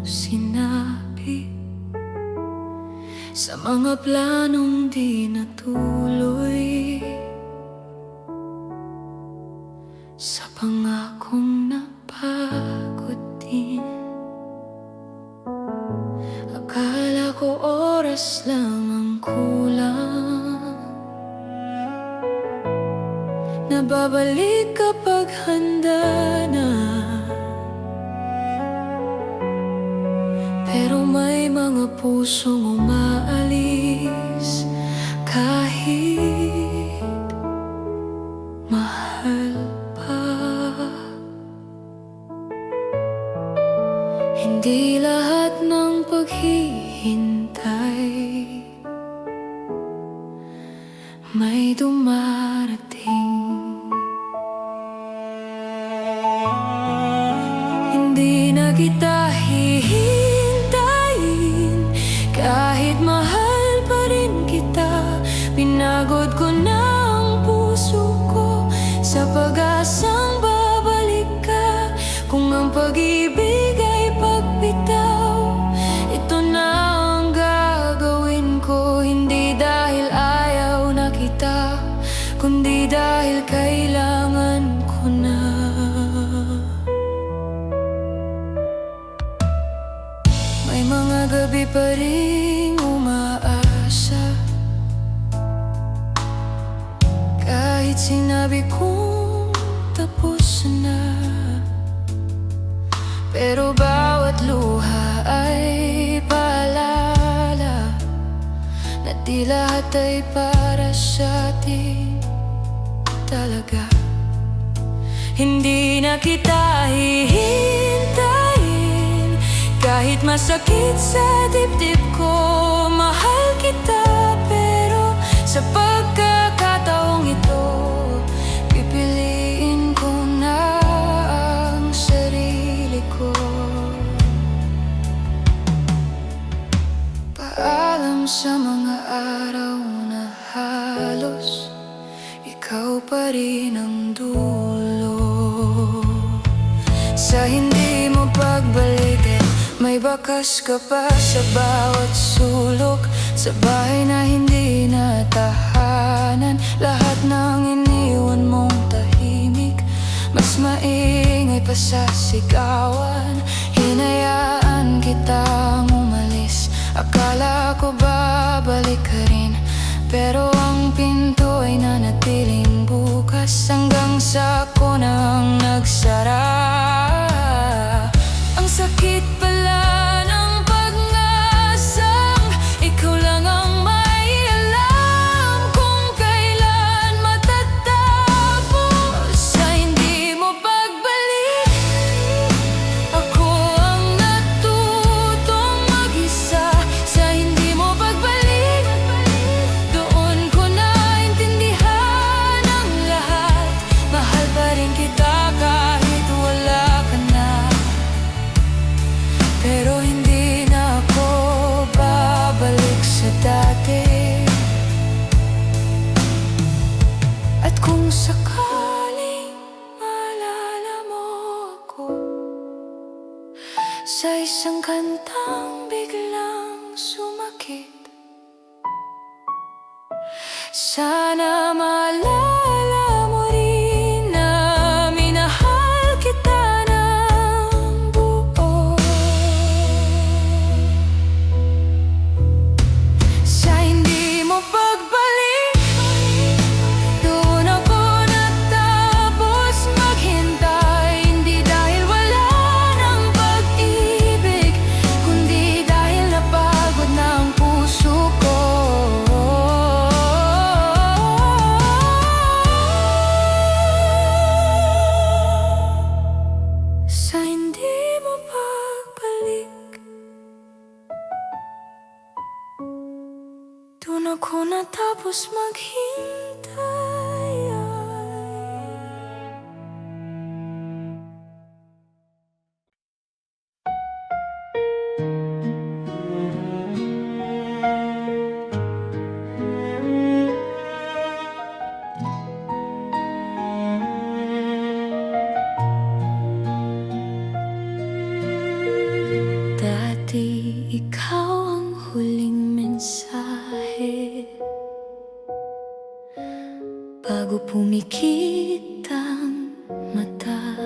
sinabi sa mga planong di natuloy, sa pangakong napagod din. Akala ko oras lang ang kulang, nababalik kapag handa na. Pero may mga pusong umaalis kahit mahal pa. Hindi lahat ng paghihintay may dumarating. Hindi na kita hihintayin kahit mahal pa rin kita. Pinagod ko na ang puso ko sa pag-asang babalik ka. Kung ang pag-ibig ay pagbitaw, ito na ang gagawin ko. Hindi dahil ayaw na kita, kundi dahil kailangan ko na. May mga gabi pa ring umaasa, kahit sinabi kong tapos na. Pero bawat luha ay paalala na di lahat ay para sa atin talaga. Hindi na kita hihintayin kahit masakit sa dibdib ko. Mahal kita, pero sa pagkakataong ito pipiliin ko na ang sarili ko. Paalam sa mga araw na halos ikaw pa rin ang dulo. Sa hindi mo pagbalik, may bakas ka pa sa bawat sulok. Sa bahay na hindi na tahanan, lahat ng iniwan mong tahimik, mas maingay pa sa sigawan. Hinayaan kitang umalis, akala ko babalik ka rin, pero ang pinto ay nanatiling bukas hanggang sa ako nang nagsara. Ang sakit pala ng pag-asang ikaw lang ang may alam kung kailan matatapos. Sa hindi mo pagbalik, ako ang natutong mag-isa. Sa hindi mo pagbalik, doon ko naintindihan ang lahat. Mahal pa rin kita kahit wala ka na, pero hindi na ako babalik sa dati. At kung sakaling maalala mo ako sa isang kantang biglang sumakit, sana maalala mo rin na minahal kita ng buo. Sa hindi mo pagbalik, doon ako natapos maghintay. Hindi dahil wala ng pag-ibig, kundi dahil napagod na ang puso ko. Sa hindi mo pagbalik, doon ako natapos maghintay. Pinili ikaw ang huling mensahe bago pumikit ang mata.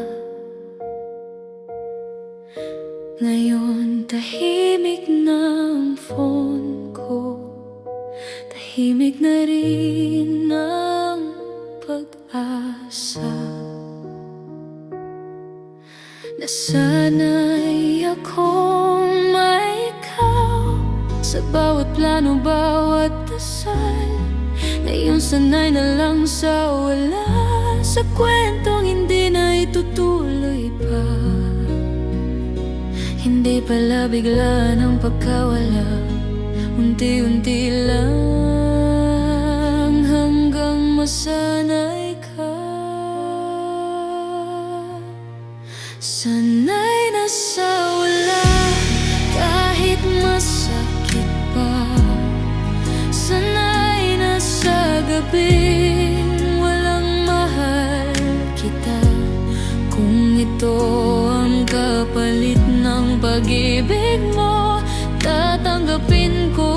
Ngayon tahimik na ang phone ko, tahimik na rin ang pag-asa. Nasanay akong may ikaw sa bawat plano, bawat dasal. Ngayon sanay na lang sa wala, sa kwentong hindi na itutuloy pa. Hindi pala bigla ng pagkawala, unti-unti lang hanggang masanay ka. Sanay na sa wala kahit masakit pa. Sanay na sa gabing walang mahal kita. Kung ito ang kapalit ng pag-ibig mo, tatanggapin ko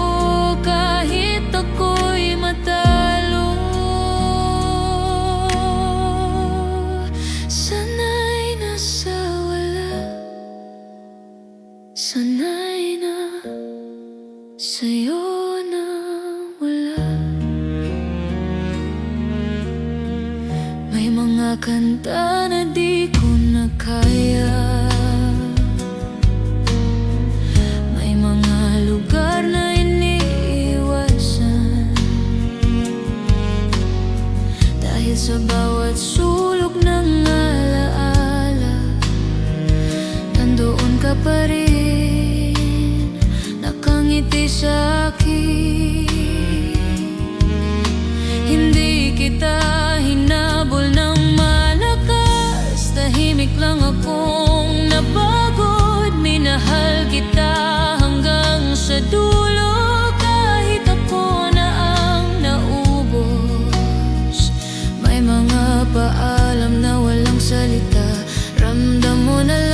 kahit ako'y matalo. Sanay na sa wala, sanay na sa'yo na wala. May mga kanta na di ko na kaya, may mga lugar na iniiwasan, dahil sa bawat sulok ng alaala, nandoon ka pa rin, nakangiti sa akin. Hindi kita hinabol ng malakas, tahimik lang akong napagod. Minahal kita hanggang sa dulo, kahit ako na ang naubos. May mga paalam na walang salita, ramdam mo na lang.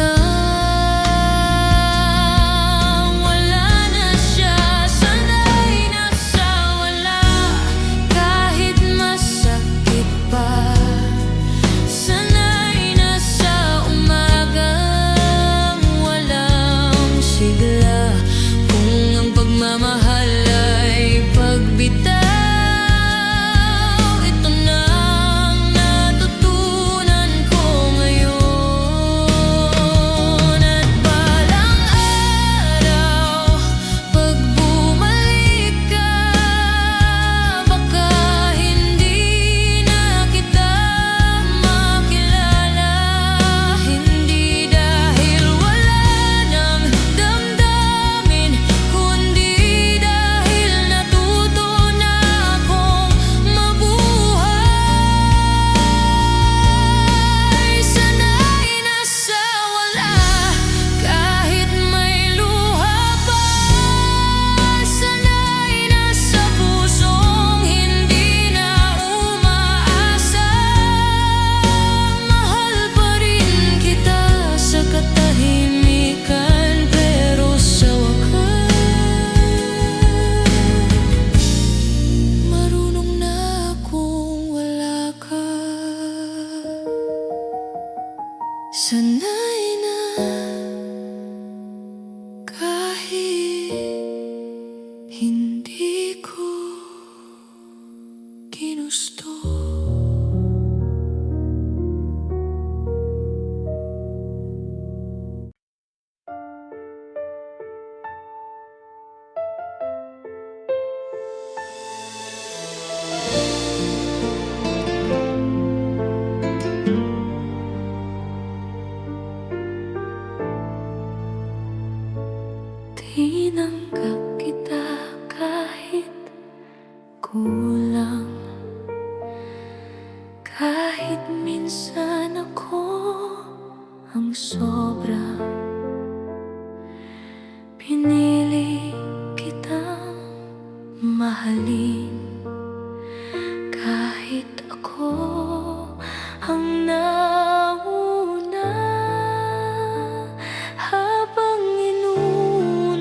Sanay na kahit hindi ko ginusto. Tinanggap kita kahit kulang, kahit minsan ako ang sobra. Pinili kitang mahalin kahit ako ang nauna. Habang inuna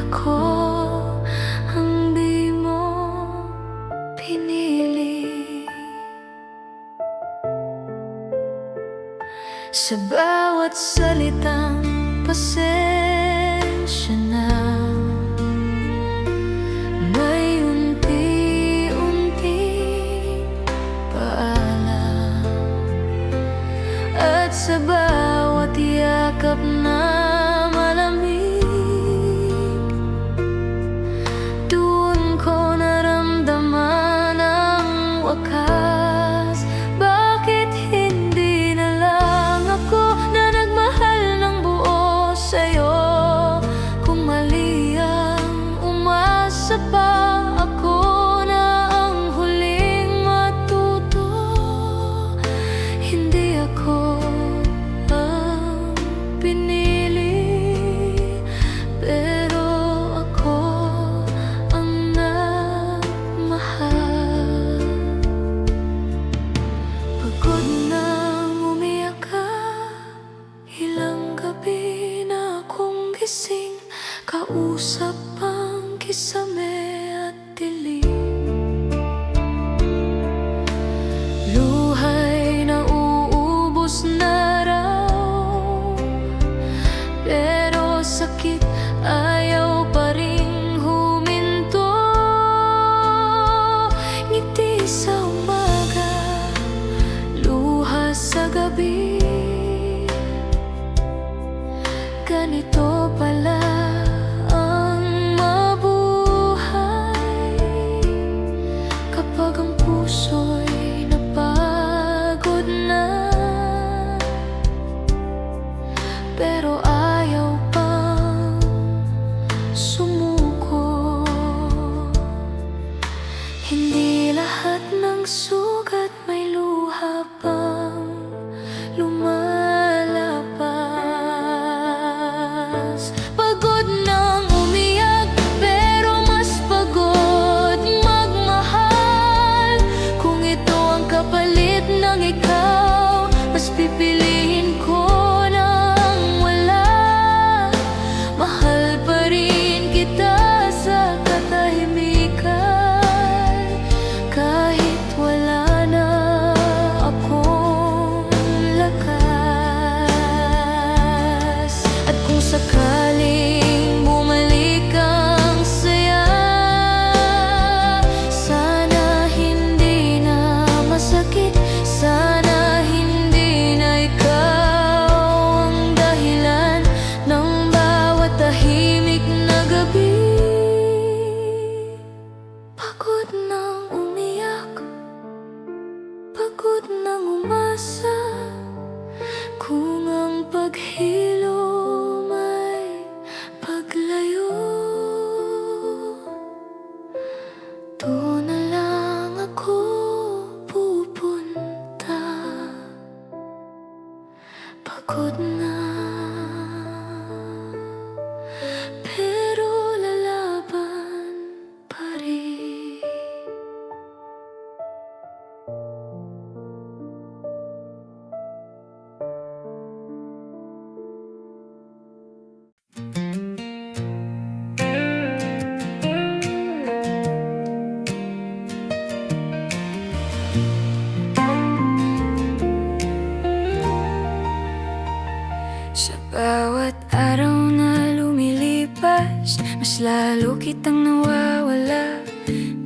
ako ang di mo pinili. Sa bawat salitang pasensya na, may unti-unting paalam. At sa bawat yakap na malamig, doon ko naramdaman ang wakas. Bakit hindi na lang ako na nagmahal ng buo sa'yo? Kung mali ang umasa pa, ako na ang huling matuto. Hindi ako ang pinili, pero ako ang nagmahal. Pagod nang umiyak ka, ilang gabi na akong gising, kausap ang kisame at dilim. Luhay na uubos na raw, pero sakit ayaw pa ring huminto. Ngiti sa umaga, luha sa gabi. Ganito pala ang mabuhay kapag ang puso'y napagod na, pero ayaw pang sumuko. Hindi lahat ng sugat may luha pang lumalabas. Pagod nang umiyak, pero mas pagod magmahal. Kung ito ang kapalit ng ikaw, mas pipiliin ko nang wala. Mahal pa rin kita sa katahimikan, kahit wala na akong lakas. At kung sakaling bumalik ang saya, sana hindi na masakit. Sana hindi na ikaw ang dahilan ng bawat tahimik na gabi. Pagod nang umiyak, pagod nang umasa. Kung ang paghilo may paglayo, doon na lang ako pupunta. Pagod na, pero lalaban pa rin. Sa bawat araw na lumilipas, mas lalo kitang nawawala.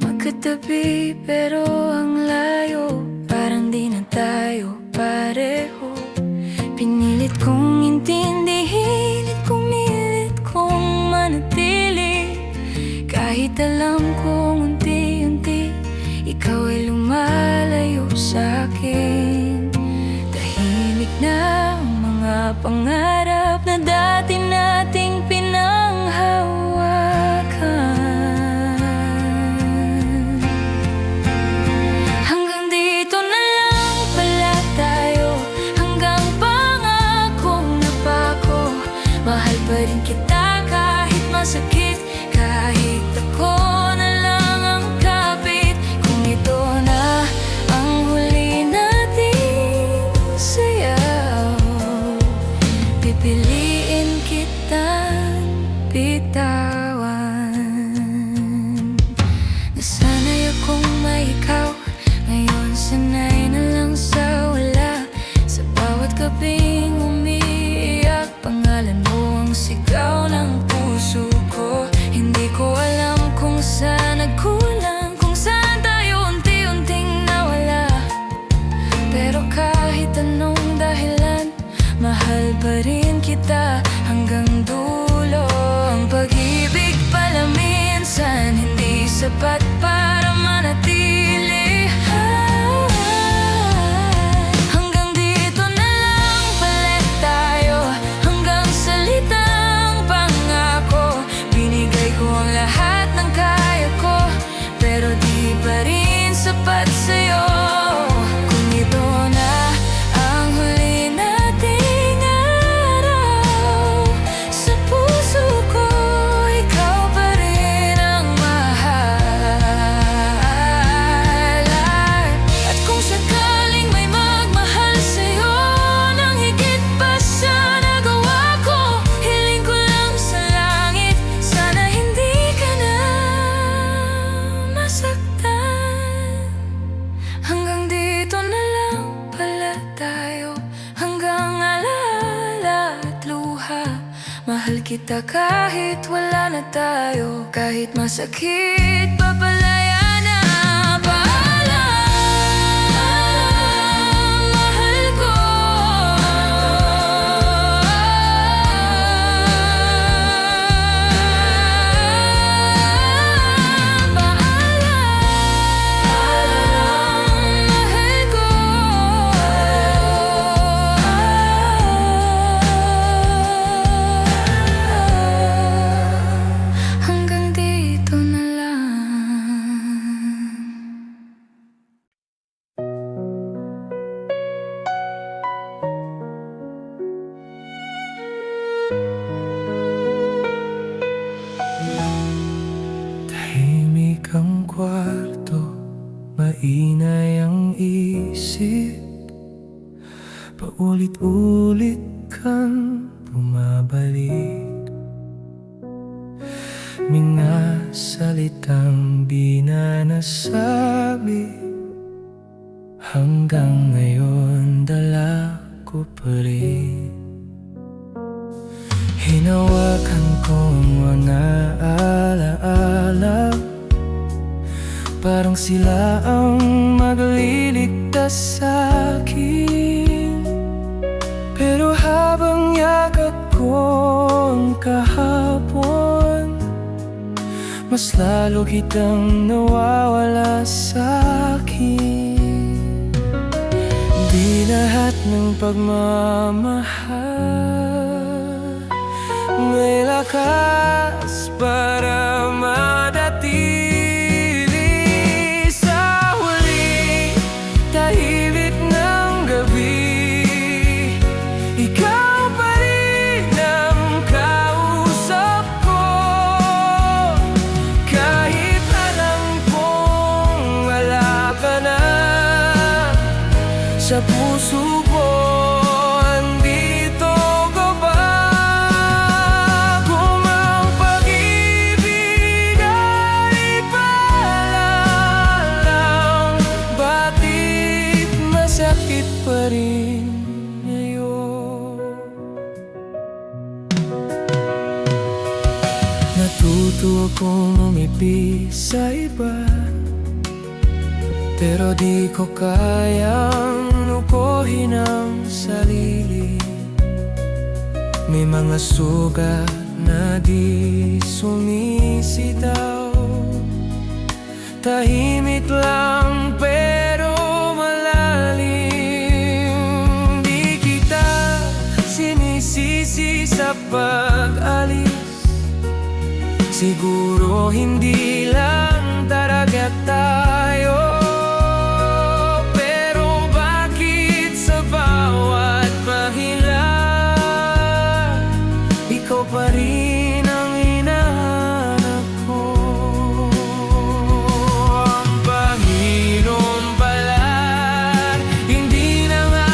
Magkatabi pero ang layo, parang di na tayo pareho. Pinilit kong intindihin at kumilit kong manatili, kahit alam kong unti-unti ikaw ay lumalayo sa akin. Tahimik na ang mga pangarap na dati nating pinanghawakan. Hanggang dito na lang pala tayo, hanggang pangakong napako. Mahal pa rin kita kahit masakit, kahit ako na lang ang kapit. Kung ito na ang huli nating sayaw, pipiliin kitang bitawan. Mahal kita kahit wala na tayo, kahit masakit, papalaya na. Paalam, mahal ko. Tahimik ang kwarto, mainay ang isip, paulit-ulit kang bumabalik. Mga salitang di na nasabi, hanggang ngayon dala ko pa rin. Hinawakan kong mga alaala, parang sila ang magliligtas sa'kin. Pero habang yakap ko ang kahapon, mas lalo kitang nawawala sa'kin. Di lahat ng pagmamahal may lakas para madatili. Sa huli, tahimik ng gabi, ikaw pa rin ang kausap ko. Kahit alam kong wala ka na sa puso ko, pa rin ngayon. Natuto akong umibig sa iba, pero di ko kayang lukuhin ang sarili. May mga sugat na di sumisitaw, tahimik lang pero sinisisi sa pag-alis. Siguro hindi lang talaga tayo, pero bakit sa bawat mahila, ikaw pa rin ang hinahanap ko. Ang Panginoon pala hindi na nga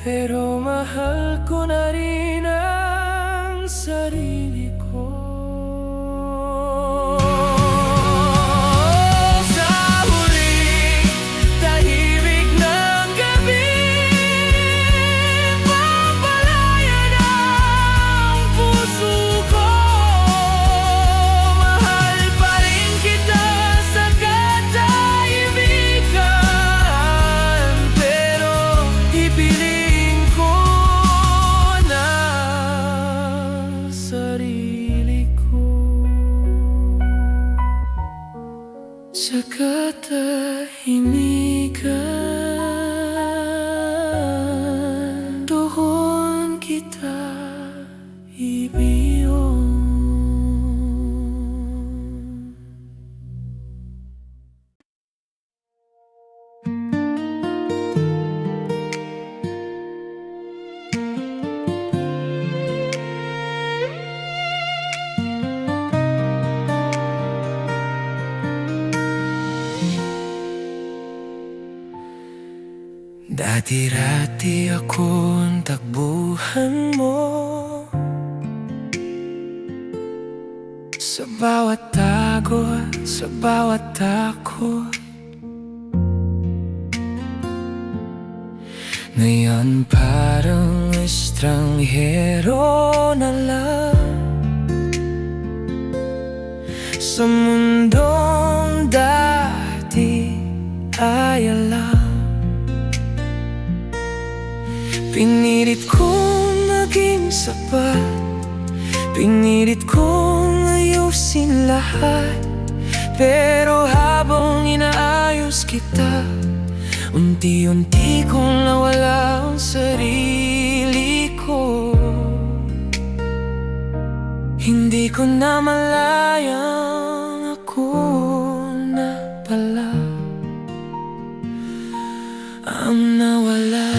pero mahal ko na rin ang sarili ko. Sa huli, tahimik ng gabi, papalayan ang puso ko. Mahal pa rin kita sa katahimikan, pero ipiling ko na Dati-rati akong takbuhan mo, sa bawat tagot, sa bawat takot. Ngayon parang estranghero na lang sa mundong dati ay alam. Pinilit kong maging sapat, pinilit kong ayusin lahat. Pero habang inaayos kita, unti-unti kong nawala ang sarili ko. Hindi ko na malayang ako na pala ang nawala.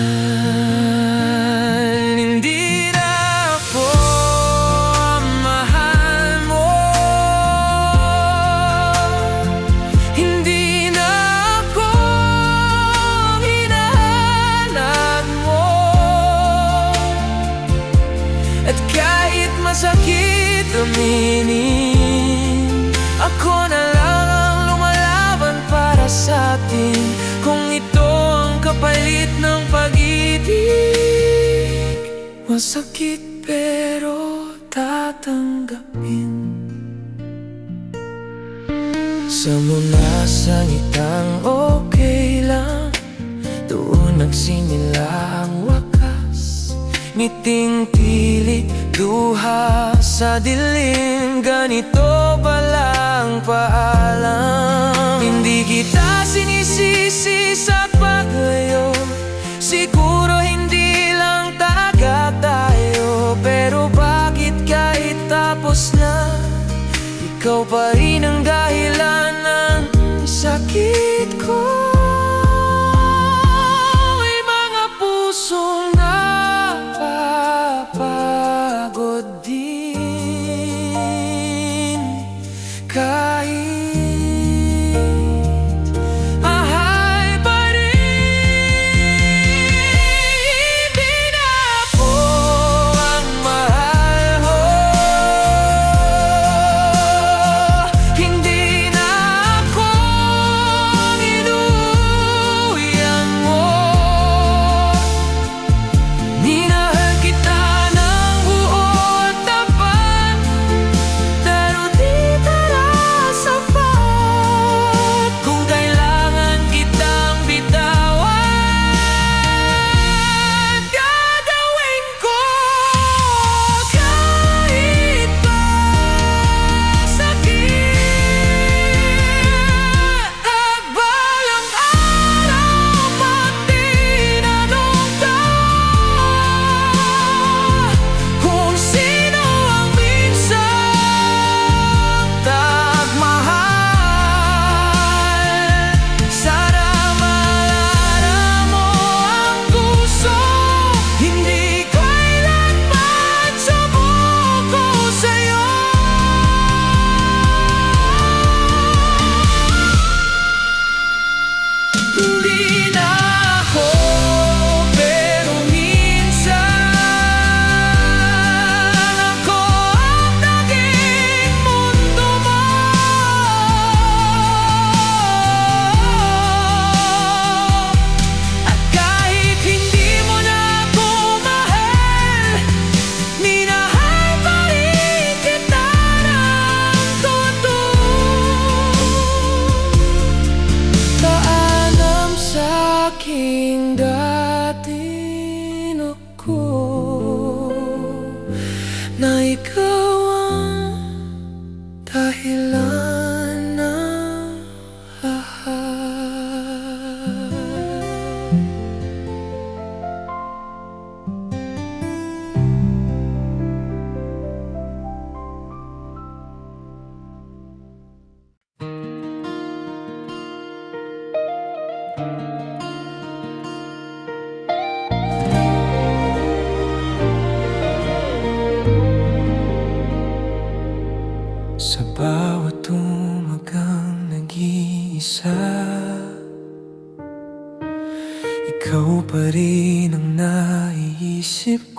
Hindi na ako ang mahal mo, hindi na ako ang hinahanap mo. At kahit masakit aminin, ako na lang ang lumalaban para sa atin. Kung ito ang kapalit ng pag-ibig, masakit pero tatanggapin. Sa mula sa ngitang okay lang, doon nagsimula ang wakas. Ngiting tilik, duha sa dilim, ganito palang paalam. Hindi kita sinisisi sa paglayo, siguro hindi lang taga tayo. Pero bakit kahit tapos na, ikaw pa rin ang dahilan ng sakit ko. May mga pusong napapagod din, kahit mahal pa rin. Hindi na ako ang mahal mo,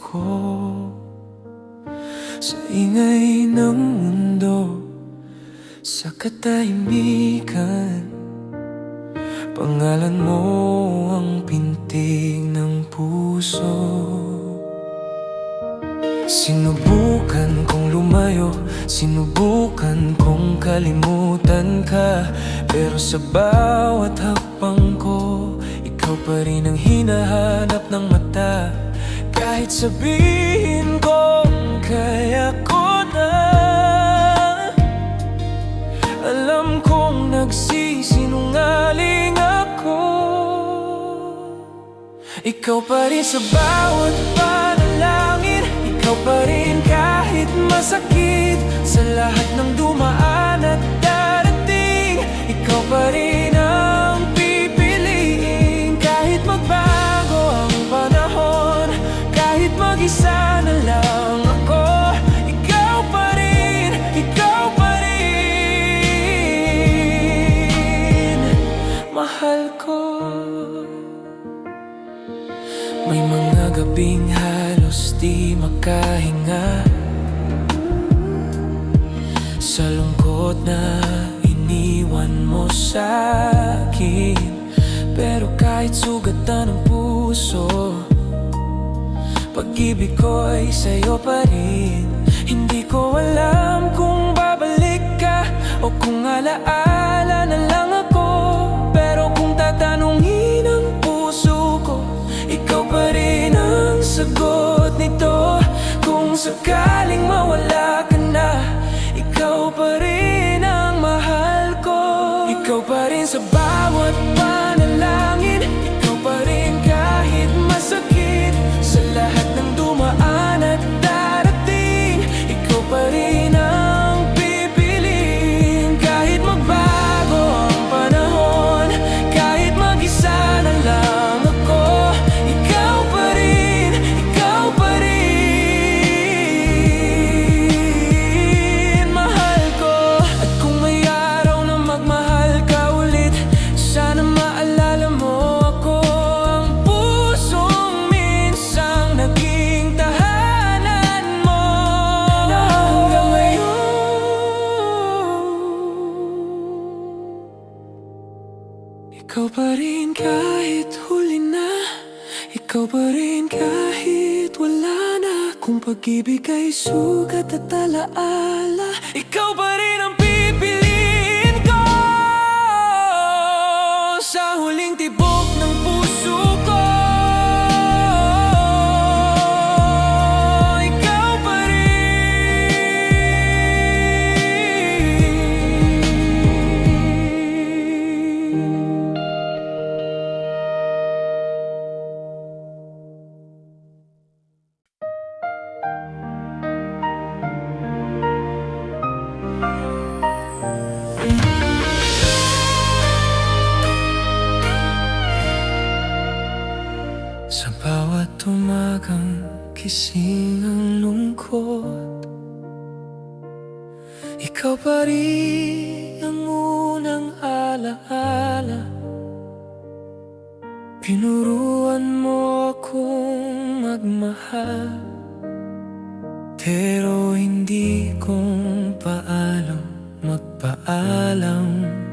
ko sa ingay ng mundo, sa katahimikan. Pangalan mo ang pintig ng puso. Sinubukan kong lumayo, sinubukan kong kalimutan ka, pero sa bawat hakbang ko, ikaw pa rin ang hinahanap ng mata. Kahit sabihin kong kaya ko na, alam kong nagsisinungaling ako. Ikaw pa rin sa bawat panalangin, ikaw pa rin kahit masakit, sa lahat ng dumaan at darating. Ikaw pa rin ang pipiliin, kahit magbago ang panahon, kahit mag-isa na lang ako. Ikaw pa rin, ikaw pa rin, mahal ko. May mga gabing halos di makahinga, sa lungkot na iniwan mo sa'kin. Pero kahit sugatan ng puso, pag-ibig ko'y sa'yo pa rin. Hindi ko alam kung babalik ka o kung alaala na lang ako, pero kung tatanungin ang puso ko, ikaw pa rin ang sagot nito. Kung sakaling mawala ka na, ikaw pa rin ang mahal ko. Ikaw pa rin sa bawat panalangin, ikaw pa rin kahit masakit, sa lahat ng dumaan at darating. Ikaw pa rin ang pipiliin, kahit magbago ang panahon, kahit mag-isa na lang ako. Ikaw pa rin, ikaw pa rin, mahal ko. At kung may araw na magmahal ka ulit, sana maalala mo ako, ang pusong minsang naging tahanan mo. Na hanggang ngayon, ikaw pa rin kahit huli na, ikaw pa rin kahit wala na. Kung pag-ibig ay sugat at alaala, ikaw pa rin ang pipiliin ko. Sa huling tibok ng puso ko, ikaw pa rin. Sa bawat umagang gising ang lungkot, ikaw pa rin ang unang alaala. Tinuruan mo akong magmahal, pero hindi kung paano magpaalam.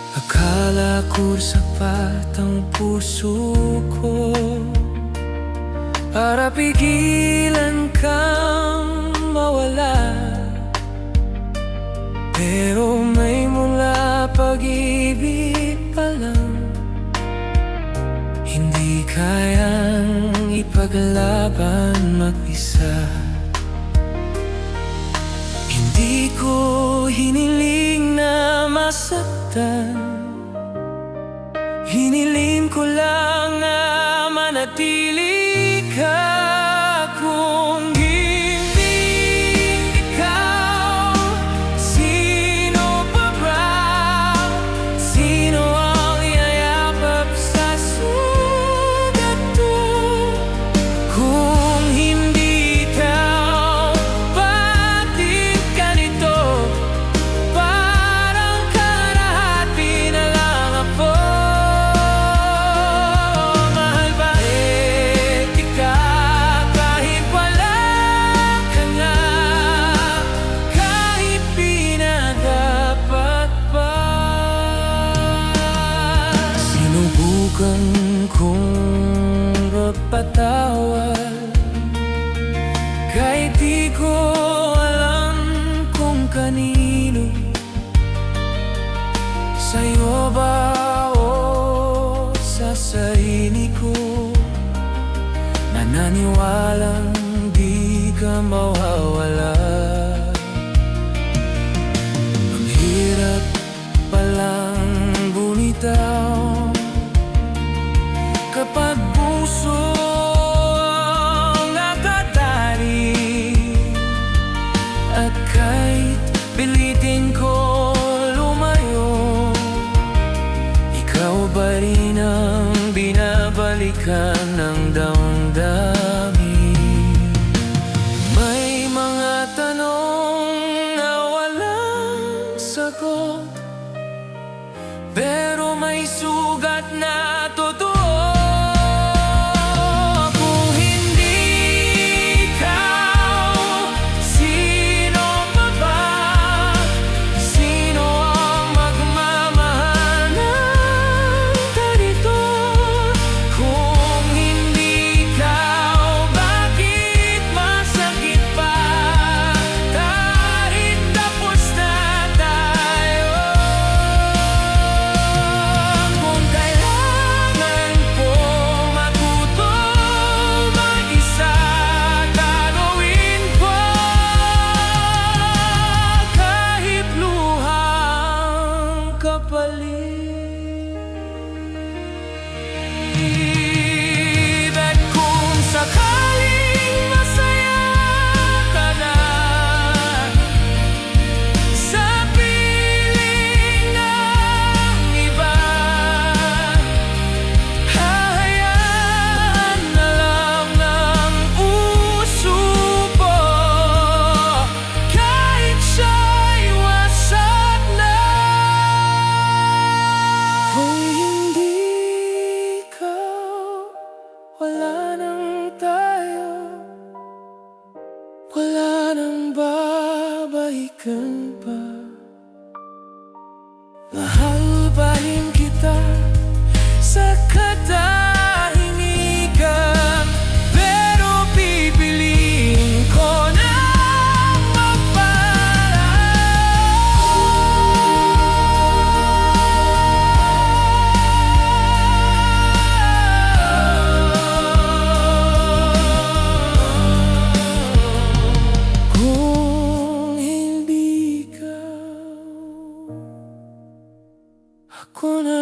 Akala ko sapat ang puso ko para pigilan kang mawala, pero may mula pag-ibig pa lang, hindi kayang ipaglaban mag-isa. Hindi ko hiniling na masaktan, hiniling ko lang na manatili ka. Kung hindi ikaw, sino pa ba? Sino ang yayapap sa sugat ko? Kung hindi ikaw, bakit ganito? Parang kalahati na lang ako. Mahal pa rin Naniniwalang di ka mawawala. Ang hirap palang bumitaw kapag puso ang nakatali. At kahit pilitin ko lumayo, ikaw pa rin ang binabalikan ng damdamin. May mga tanong na walang sagot, pero may sugat na totoo. Kung hindi ikaw, sino pa ba? Sino ang magmamahal ng ganito? Kung hindi ikaw, bakit masakit pa? Kahit tapos na tayo. Kung kailangan ko matuto mag-isa, gagawin ko kahit luhang kapalit. At kung sakaling masaya ka na sa piling ng iba, hahayaan na lang ng usubo kahit siya'y wasak na. Kung hindi ikaw, wala nang tayo, wala nang babalikan pa. Mahal pa rin kita sa katahimikan, pero pipiliin ko na kung hindi ikaw, ako na